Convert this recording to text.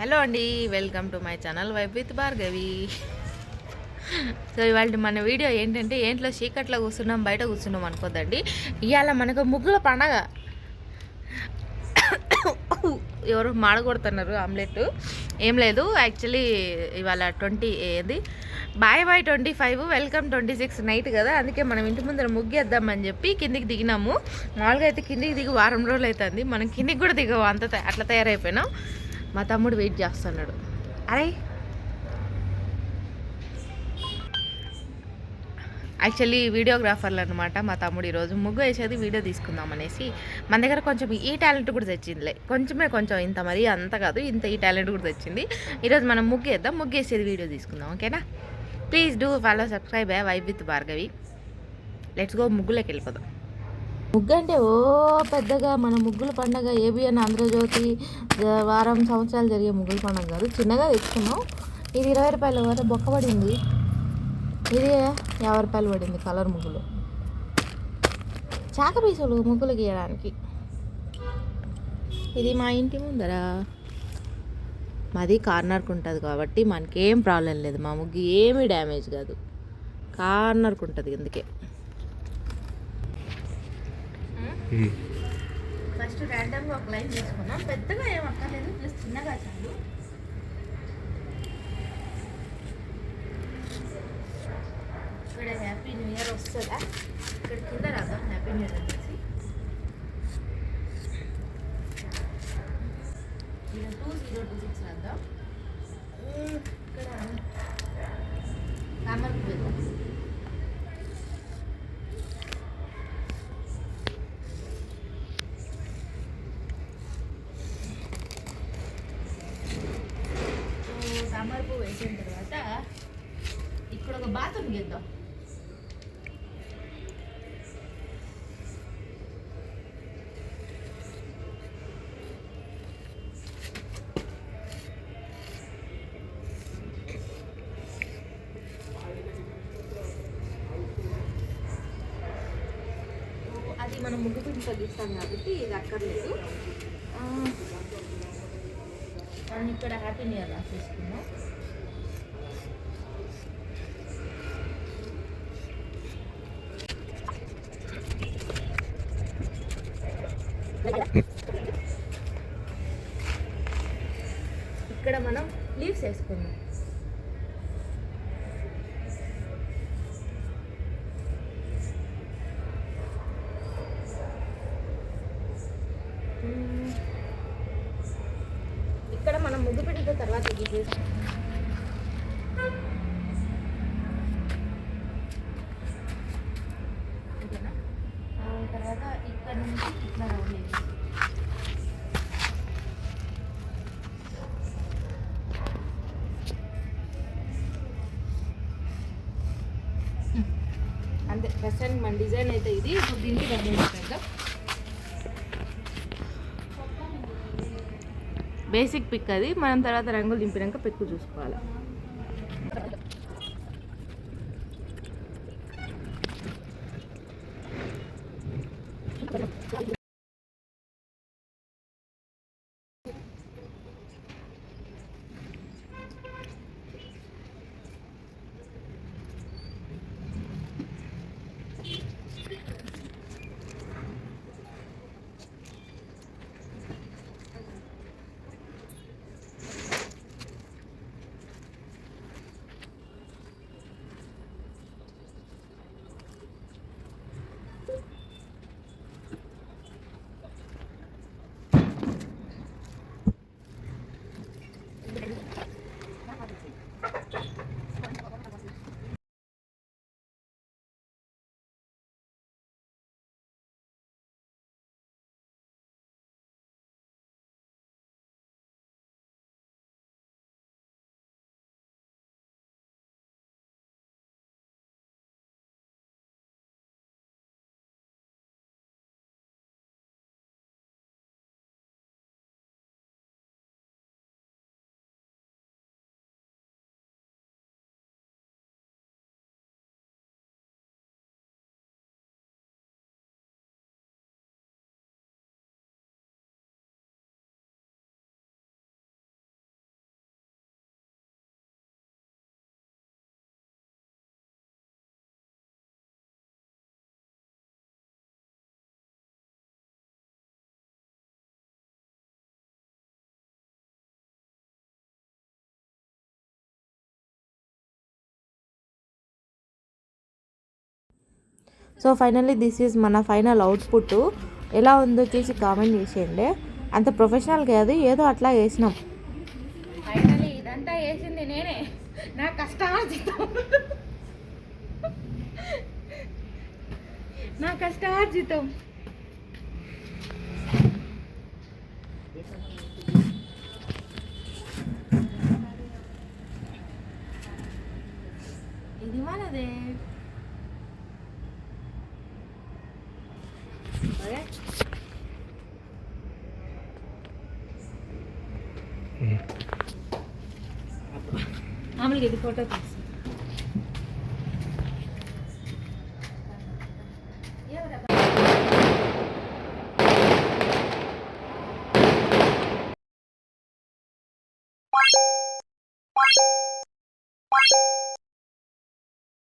Hello అండి, welcome to my channel vibe with Bhargavi. So ఇవాళ మన వీడియో ఏంటంటే ఏంట్లో చీకట్లో కూర్చున్నాం, బయట కూర్చున్నాం అనుకోద్దండి. ఇవాళ మనకు ముగ్గుల పండగ. ఎవరు మాడగొడుతున్నారు ఆమ్లెట్. ఏం లేదు, యాక్చువల్లీ ఇవాళ 25 వెల్కమ్ 26 నైట్ కదా, అందుకే మనం ఇంటి ముందర ముగ్గేద్దామని చెప్పి కిందికి దిగినాము. మామూలుగా అయితే కిందికి దిగి వారం రోజులు అవుతుంది, మనం కిందికి కూడా దిగవు, అట్లా తయారైపోయినాం. మా తమ్ముడు వెయిట్ చేస్తున్నాడు. అరే యాక్చువల్లీ వీడియోగ్రాఫర్లు అనమాట మా తమ్ముడు. ఈరోజు ముగ్గు వేసేది వీడియో తీసుకుందాం అనేసి మన దగ్గర కొంచెం ఈ టాలెంట్ కూడా తెచ్చిందిలే, కొంచెం ఇంత మరీ అంత కాదు, ఈ టాలెంట్ కూడా తెచ్చింది. ఈరోజు మనం ముగ్గు వేసేది వీడియో తీసుకుందాం, ఓకేనా? Please do follow, subscribe vibe with Bhargavi. Let's go, ముగ్గులోకి వెళ్ళిపోదాం. ముగ్గు అంటే ఓ పెద్దగా మన ముగ్గుల పండగ ఏబిఎన్ ఆంధ్రజ్యోతి వారం సంవత్సరాలు జరిగే ముగ్గుల పండుగ కాదు, చిన్నగా తెచ్చుకున్నాం. ఇది 20 రూపాయలు వరకు బొక్క పడింది. ఇది 50 రూపాయలు పడింది కలర్ ముగ్గులు, చాక పీసులు ముగ్గులు గీయడానికి. ఇది మా ఇంటి ముందర, మాది కార్నర్కి ఉంటుంది కాబట్టి మనకేం ప్రాబ్లం లేదు, మా ముగ్గు ఏమీ డ్యామేజ్ కాదు, కార్నర్కి ఉంటుంది. అందుకే ఫస్ట్ ర్యాండమ్గా ఒక లైన్ తీసుకున్నాం, పెద్దగా ఏం అక్కర్లేదు, ప్లస్ చిన్నగా చాలు. ఇక్కడ హ్యాపీ న్యూ ఇయర్ వస్తుందా, ఇక్కడ కింద రాద్దాం హ్యాపీ న్యూ ఇయర్ అనేసి. ఇక్కడ 2026 రాద్దాం. ఇక్కడ కామర్కి వెళ్దాం. తామర పువ్వు వేసిన తర్వాత ఇక్కడ ఒక బాత్రూమ్ గీద్దాం. అది మనం ముగ్గు పిండితో గీస్తాం కాబట్టి ఇది అక్కర్లేదు. మనం ఇక్కడ హ్యాపీ న్యూ ఇయర్ రాసేసుకున్నాం. ఇక్కడ మనం లీవ్స్ వేసుకున్నాం. ఇక్కడ మనం ముగ్గు పెట్టిన తర్వాత గీసేసుకున్నాం. ఓకేనా? తర్వాత ఇక్కడ నుంచి ఇట్లా రౌండ్ వేసి అంతే. ప్రస్తుతానికి మన డిజైన్ అయితే ఇది. ఇప్పుడు దీనికి రంగులు పెడదాం. బేసిక్ పిక్ అది, మనం తర్వాత రంగులు దింపినాక పిక్కు చూసుకోవాలి. సో ఫైనల్లీ దిస్ ఈజ్ మన ఫైనల్ అవుట్పుట్. ఎలా ఉందో చూసి కామెంట్ చేసేయండి. అంత ప్రొఫెషనల్ కాదు, ఏదో అట్లా వేసినాం. ఫైనల్లీ ఇదంతా వేసింది నేనే, నా కష్టార్జితం. నా కష్టార్జితం. ఇది మనదే. మామూలుగా ఇది ఫోటో తీసి